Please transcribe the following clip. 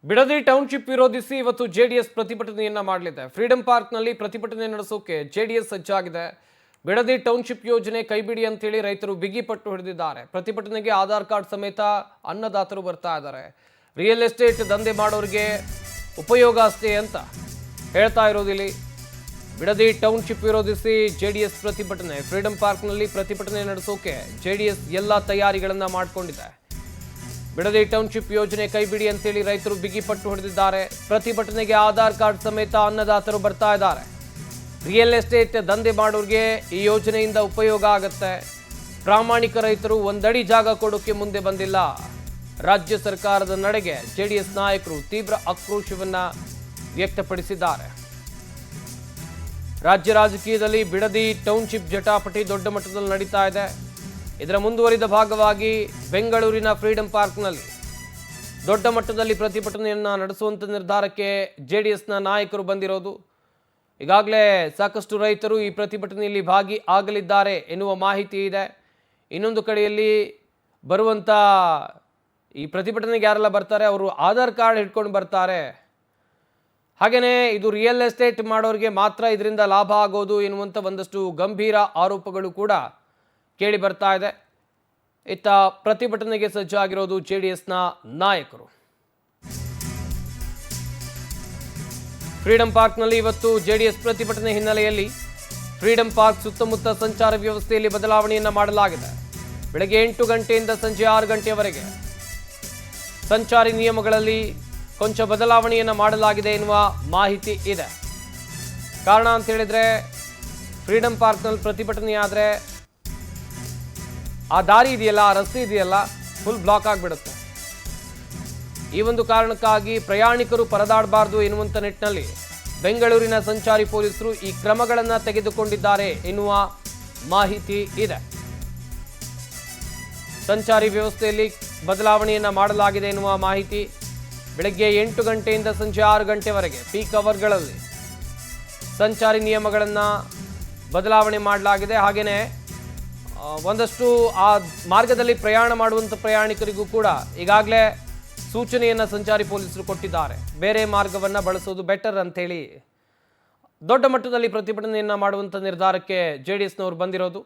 Bidadi township ವಿರೋಧಿಸಿ ಇವತ್ತು JDS ಪ್ರತಿಭಟನೆಯನ್ನ ಮಾಡಲಿದೆ. ಫ್ರೀಡಂ ಪಾರ್ಕ್ನಲ್ಲಿ ಪ್ರತಿಭಟನೆ ನಡೆಸೋಕೆ ಜೆಡಿಎಸ್ ಸಜ್ಜಾಗಿದೆ. ಬಿಡದಿ ಟೌನ್ಶಿಪ್ ಯೋಜನೆ ಕೈಬಿಡಿ ಅಂತೇಳಿ ರೈತರು ಬಿಗಿಪಟ್ಟು ಹಿಡಿದಿದ್ದಾರೆ. ಪ್ರತಿಭಟನೆಗೆ ಆಧಾರ್ ಕಾರ್ಡ್ ಸಮೇತ ಅನ್ನದಾತರು ಬರ್ತಾ ಇದ್ದಾರೆ. ರಿಯಲ್ ಎಸ್ಟೇಟ್ ದಂಧೆ ಮಾಡೋರಿಗೆ ಉಪಯೋಗ ಅಷ್ಟೇ ಅಂತ ಹೇಳ್ತಾ ಇರೋದಿಲ್ಲಿ. ಬಿಡದಿ ಟೌನ್ಶಿಪ್ ವಿರೋಧಿಸಿ ಜೆಡಿಎಸ್ ಪ್ರತಿಭಟನೆ. ಫ್ರೀಡಂ ಪಾರ್ಕ್ನಲ್ಲಿ ಪ್ರತಿಭಟನೆ ನಡೆಸೋಕೆ ಜೆಡಿಎಸ್ ಎಲ್ಲ ತಯಾರಿಗಳನ್ನ ಮಾಡಿಕೊಂಡಿದೆ. ಬಿಡದಿ ಟೌನ್ಶಿಪ್ ಯೋಜನೆ ಕೈಬಿಡಿ ಅಂತೇಳಿ ರೈತರು ಬಿಗಿಪಟ್ಟು ಹೊಡೆದಿದ್ದಾರೆ. ಪ್ರತಿಭಟನೆಗೆ ಆಧಾರ್ ಕಾರ್ಡ್ ಸಮೇತ ಅನ್ನದಾತರು ಬರ್ತಾ ಇದ್ದಾರೆ. ರಿಯಲ್ ಎಸ್ಟೇಟ್ ದಂಧೆ ಮಾಡೋರಿಗೆ ಈ ಯೋಜನೆಯಿಂದ ಉಪಯೋಗ ಆಗುತ್ತೆ. ಪ್ರಾಮಾಣಿಕ ರೈತರು ಒಂದಡಿ ಜಾಗ ಕೊಡೋಕೆ ಮುಂದೆ ಬಂದಿಲ್ಲ. ರಾಜ್ಯ ಸರ್ಕಾರದ ನಡೆಗೆ ಜೆಡಿಎಸ್ ನಾಯಕರು ತೀವ್ರ ಆಕ್ರೋಶವನ್ನ ವ್ಯಕ್ತಪಡಿಸಿದ್ದಾರೆ. ರಾಜ್ಯ ರಾಜಕೀಯದಲ್ಲಿ ಬಿಡದಿ ಟೌನ್ಶಿಪ್ ಜಟಾಪಟಿ ದೊಡ್ಡ ಮಟ್ಟದಲ್ಲಿ ನಡೀತಾ ಇದೆ. ಇದರ ಮುಂದುವರಿದ ಭಾಗವಾಗಿ ಬೆಂಗಳೂರಿನ ಫ್ರೀಡಂ ಪಾರ್ಕ್ನಲ್ಲಿ ದೊಡ್ಡ ಮಟ್ಟದಲ್ಲಿ ಪ್ರತಿಭಟನೆಯನ್ನು ನಡೆಸುವಂಥ ನಿರ್ಧಾರಕ್ಕೆ ಜೆಡಿಎಸ್ನ ನಾಯಕರು ಬಂದಿರೋದು. ಈಗಾಗಲೇ ಸಾಕಷ್ಟು ರೈತರು ಈ ಪ್ರತಿಭಟನೆಯಲ್ಲಿ ಭಾಗಿ ಆಗಲಿದ್ದಾರೆ ಎನ್ನುವ ಮಾಹಿತಿ ಇದೆ. ಇನ್ನೊಂದು ಕಡೆಯಲ್ಲಿ ಬರುವಂಥ ಈ ಪ್ರತಿಭಟನೆಗೆ ಯಾರೆಲ್ಲ ಬರ್ತಾರೆ ಅವರು ಆಧಾರ್ ಕಾರ್ಡ್ ಹಿಡ್ಕೊಂಡು ಬರ್ತಾರೆ. ಹಾಗೆಯೇ ಇದು ರಿಯಲ್ ಎಸ್ಟೇಟ್ ಮಾಡೋರಿಗೆ ಮಾತ್ರ ಇದರಿಂದ ಲಾಭ ಆಗೋದು ಎನ್ನುವಂಥ ಒಂದಷ್ಟು ಗಂಭೀರ ಆರೋಪಗಳು ಕೂಡ ಕೇಳಿ ಬರ್ತಾ ಇದೆ. ಇತ್ತ ಪ್ರತಿಭಟನೆಗೆ ಸಜ್ಜಾಗಿರೋದು ಜೆಡಿಎಸ್ನ ನಾಯಕರು. ಫ್ರೀಡಂ ಪಾರ್ಕ್ನಲ್ಲಿ ಇವತ್ತು ಜೆಡಿಎಸ್ ಪ್ರತಿಭಟನೆ ಹಿನ್ನೆಲೆಯಲ್ಲಿ ಫ್ರೀಡಂ ಪಾರ್ಕ್ ಸುತ್ತಮುತ್ತ ಸಂಚಾರ ವ್ಯವಸ್ಥೆಯಲ್ಲಿ ಬದಲಾವಣೆಯನ್ನು ಮಾಡಲಾಗಿದೆ. ಬೆಳಗ್ಗೆ 8 ಗಂಟೆಯಿಂದ ಸಂಜೆ 6 ಗಂಟೆಯವರೆಗೆ ಸಂಚಾರಿ ನಿಯಮಗಳಲ್ಲಿ ಕೊಂಚ ಬದಲಾವಣೆಯನ್ನು ಮಾಡಲಾಗಿದೆ ಎನ್ನುವ ಮಾಹಿತಿ ಇದೆ. ಕಾರಣ ಅಂತ ಹೇಳಿದ್ರೆ ಫ್ರೀಡಂ ಪಾರ್ಕ್ನಲ್ಲಿ ಪ್ರತಿಭಟನೆ ಆದರೆ ಆ ದಾರಿ ಇದೆಯಲ್ಲ, ಆ ರಸ್ತೆ ಇದೆಯಲ್ಲ, ಫುಲ್ ಬ್ಲಾಕ್ ಆಗಿಬಿಡುತ್ತೆ. ಈ ಒಂದು ಕಾರಣಕ್ಕಾಗಿ ಪ್ರಯಾಣಿಕರು ಪರದಾಡಬಾರ್ದು ಎನ್ನುವಂಥ ನಿಟ್ಟಿನಲ್ಲಿ ಬೆಂಗಳೂರಿನ ಸಂಚಾರಿ ಪೊಲೀಸರು ಈ ಕ್ರಮಗಳನ್ನು ತೆಗೆದುಕೊಂಡಿದ್ದಾರೆ ಎನ್ನುವ ಮಾಹಿತಿ ಇದೆ. ಸಂಚಾರಿ ವ್ಯವಸ್ಥೆಯಲ್ಲಿ ಬದಲಾವಣೆಯನ್ನು ಮಾಡಲಾಗಿದೆ ಎನ್ನುವ ಮಾಹಿತಿ. ಬೆಳಗ್ಗೆ 8 ಗಂಟೆಯಿಂದ ಸಂಜೆ 6 ಗಂಟೆವರೆಗೆ ಪೀಕ್ ಅವರ್ಗಳಲ್ಲಿ ಸಂಚಾರಿ ನಿಯಮಗಳನ್ನು ಬದಲಾವಣೆ ಮಾಡಲಾಗಿದೆ. ಹಾಗೆಯೇ ಒಂದಷ್ಟು ಆ ಮಾರ್ಗದಲ್ಲಿ ಪ್ರಯಾಣ ಮಾಡುವಂಥ ಪ್ರಯಾಣಿಕರಿಗೂ ಕೂಡ ಈಗಾಗಲೇ ಸೂಚನೆಯನ್ನು ಸಂಚಾರಿ ಪೊಲೀಸರು ಕೊಟ್ಟಿದ್ದಾರೆ. ಬೇರೆ ಮಾರ್ಗವನ್ನು ಬಳಸೋದು ಬೆಟರ್ ಅಂಥೇಳಿ ದೊಡ್ಡ ಮಟ್ಟದಲ್ಲಿ ಪ್ರತಿಭಟನೆಯನ್ನು ಮಾಡುವಂಥ ನಿರ್ಧಾರಕ್ಕೆ ಜೆಡಿಎಸ್ನವರು ಬಂದಿರೋದು.